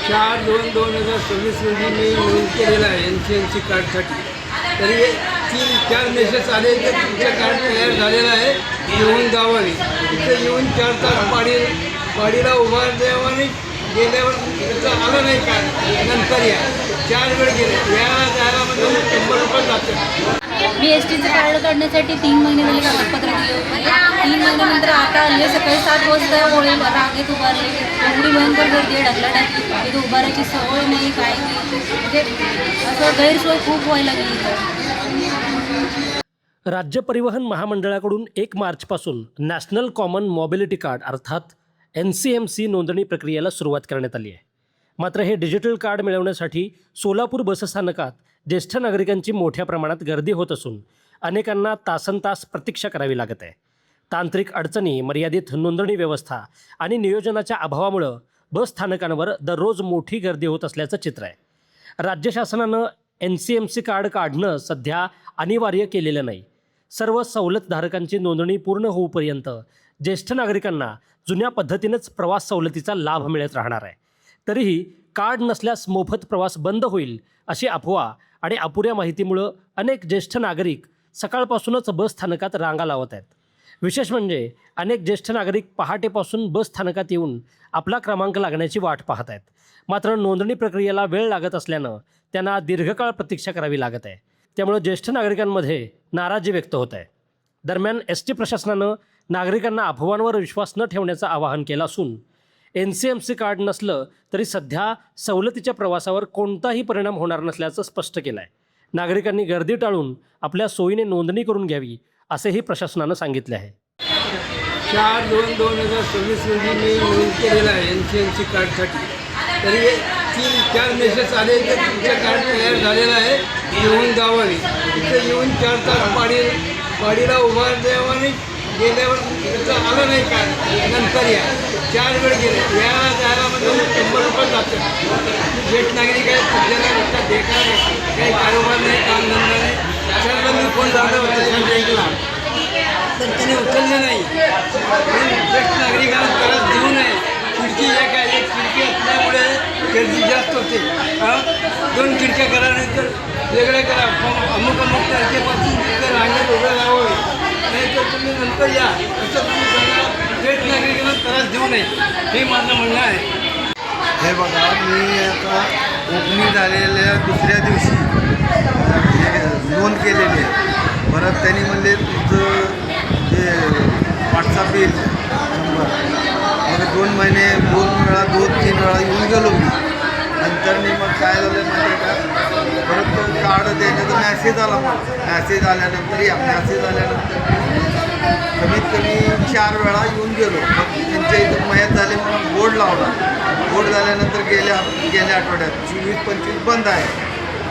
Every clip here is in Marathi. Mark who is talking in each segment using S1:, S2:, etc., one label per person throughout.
S1: 4/2/2026 रोजी मी नोंद केलेला आहे NCNC कार्डसाठी. तरी 3-4 मेसेज आले की तुमचं कार्ड तयार झालेलं आहे, येऊन जावं. इथे येऊन 4 तास पाडीला उभा द्यावं गेल्यावर त्याचं आलं नाही कार्ड. नंतर या 4 वेळ गेले, यायला जायला म्हणजे 100 रुपये जातात.
S2: मी STचं कार्ड काढण्यासाठी 3 महिने झाले कागदपत्र दिले होते. 3 महिन्यानंतर आता आले. सकाळी 7 वाजता ओळी रांगेत उभारले. एवढी भयंकर गर्दी आहे, ढकलाढकली. तिथे उभारायची सवय नाही, काय नाही. म्हणजे असं गैरसोय खूप व्हायला लागली इथं.
S3: राज्य परिवहन महामंडळाकडून 1 मार्चपासून नॅशनल कॉमन मॉबिलिटी कार्ड अर्थात NCMC नोंदणी प्रक्रियेला सुरुवात करण्यात आली आहे. मात्र हे डिजिटल कार्ड मिळवण्यासाठी सोलापूर बसस्थानकात ज्येष्ठ नागरिकांची मोठ्या प्रमाणात गर्दी होत असून अनेकांना तासनतास प्रतीक्षा करावी लागत आहे. तांत्रिक अडचणी, मर्यादित नोंदणी व्यवस्था आणि नियोजनाच्या अभावामुळं बसस्थानकांवर दररोज मोठी गर्दी होत असल्याचं चित्र आहे. राज्य शासनानं NCMC कार्ड काढणं सध्या अनिवार्य केलेलं नाही. सर्व सवलतधारकांची नोंदणी पूर्ण होऊपर्यंत ज्येष्ठ नागरिकांना जुन्या पद्धतीनंच प्रवास सवलतीचा लाभ मिळत राहणार आहे. तरीही कार्ड नसल्यास मोफत प्रवास बंद होईल अशी अफवा आणि अपुऱ्या माहितीमुळं अनेक ज्येष्ठ नागरिक सकाळपासूनच बसस्थानकात रांगा लावत आहेत. विशेष म्हणजे अनेक ज्येष्ठ नागरिक पहाटेपासून बसस्थानकात येऊन आपला क्रमांक लागण्याची वाट पाहत आहेत. मात्र नोंदणी प्रक्रियेला वेळ लागत असल्यानं त्यांना दीर्घकाळ प्रतीक्षा करावी लागत आहे. त्यामुळे ज्येष्ठ नागरिकांमध्ये नाराजी व्यक्त होत आहे. दरम्यान ST प्रशासनानं नागरिकांना अफवांवर विश्वास न ठेवण्याचं आवाहन केलं असून NCMC कार्ड नसलं तरी सध्या सवलतीच्या प्रवासावर कोणताही परिणाम होणार नसल्याचं स्पष्ट केलं आहे. नागरिकांनी गर्दी टाळून आपल्या सोयीने नोंदणी करून घ्यावी असेही प्रशासनानं सांगितले आहे.
S1: 4/2/2026 रोजी मी नोंद केलेला आहे NCNC कार्डसाठी. तरी 3-4 मेसेज आले की तुमचं कार्ड तयार झालेलं आहे, येऊन जावं. इथे येऊन 4 तास पाडीला उभा द्यावं गेल्यावर त्याचं आलं नाही कार्ड. नंतर या 4 वेळ गेले, यायला जायला म्हणजे 100 रुपये जातात. ज्येष्ठ नागरिक आहेत, सध्याला नुसता बेकार आहे, काही कारोबार नाही, कामधंदा नाही. सर्व मी फोन लावला होता बँकेला, तर त्याने उचललं नाही. ज्येष्ठ नागरिकांना त्रास देऊ नये. खिडकी एक खिडकी असल्यामुळे गर्दी जास्त होते. 2 खिडक्या करा, नाही तर वेगळ्या करा. अमुक तारखेपासून तिथं रांगेत उभं राहावं, नाही तर तुम्ही नंतर या असं तुम्ही सांगा. ज्येष्ठ नागरिकांना त्रास देऊ नये, हे माझं म्हणणं आहे.
S4: हे बघा, मी आता ओपनिंग झालेल्या दुसऱ्या दिवशी नोंद केलेली आहे. परत त्यांनी म्हणले तुमचं जे WhatsApp येईल नंबर. मग 2 महिने 2 वेळा 2-3 वेळा येऊन गेलो मी. नंतर मग काय झालं माहिती का, परत कार्ड देण्याचा मॅसेज आला. मॅसेज आल्यानंतर कमीत कमी 4 वेळा येऊन गेलो. मग त्यांच्या इथं मयत झाले म्हणून बोर्ड लावला. बोर्ड झाल्यानंतर गेल्या आठवड्यात 24-25 बंद आहे.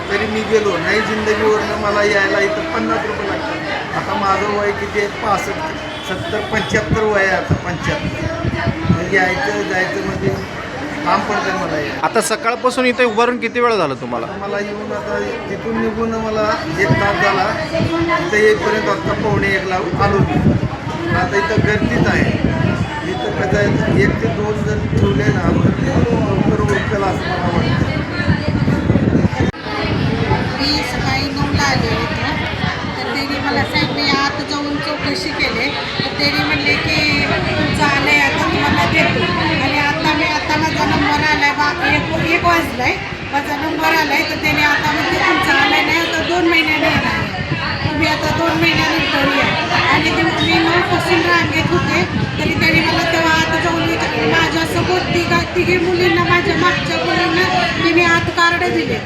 S4: तरी मी गेलो नाही. जिंदगीवरनं मला यायला इथं 50 रुपये लागतात. आता माझं वय किती आहे, 65, 70, 75 वय आहे आता. 75 म्हणजे यायचं जायचं म्हणजे काम पडतं मला.
S5: आता सकाळपासून इथे उभारून किती वेळ झाला तुम्हाला?
S4: मला येऊन आता तिथून निघून मला 1 तास झाला. इथं येईपर्यंत आता 1:45ला आलो मी. आता इथं गर्दीच आहे. इथं कसं आहे, 1 ते 2 जर ठेवले ना तर लवकर ओळखेल असं मला वाटतं.
S6: मी सकाळी 9ला आले होते. तर त्यांनी मला सांगितले आत जाऊन चौकशी केले. तर त्यांनी म्हणले की तुमचं आलं आहे, आता तुम्हाला देतो. आणि आता माझा नंबर आला आहे, 1 वाजला आहे, माझा नंबर आला आहे. तर त्याने आता म्हणजे तुमचा आला नाही, आता 2 महिन्याने येणार आहे, तुम्ही आता 2 महिन्यानंतर या. आणि ते मी 9पासून रांगेत होते. तरी त्यांनी मला तेव्हा आत जाऊन माझ्यासोबत तिघी मुलींना, माझ्या मागच्या मुलींना तिने आत कार्ड दिले.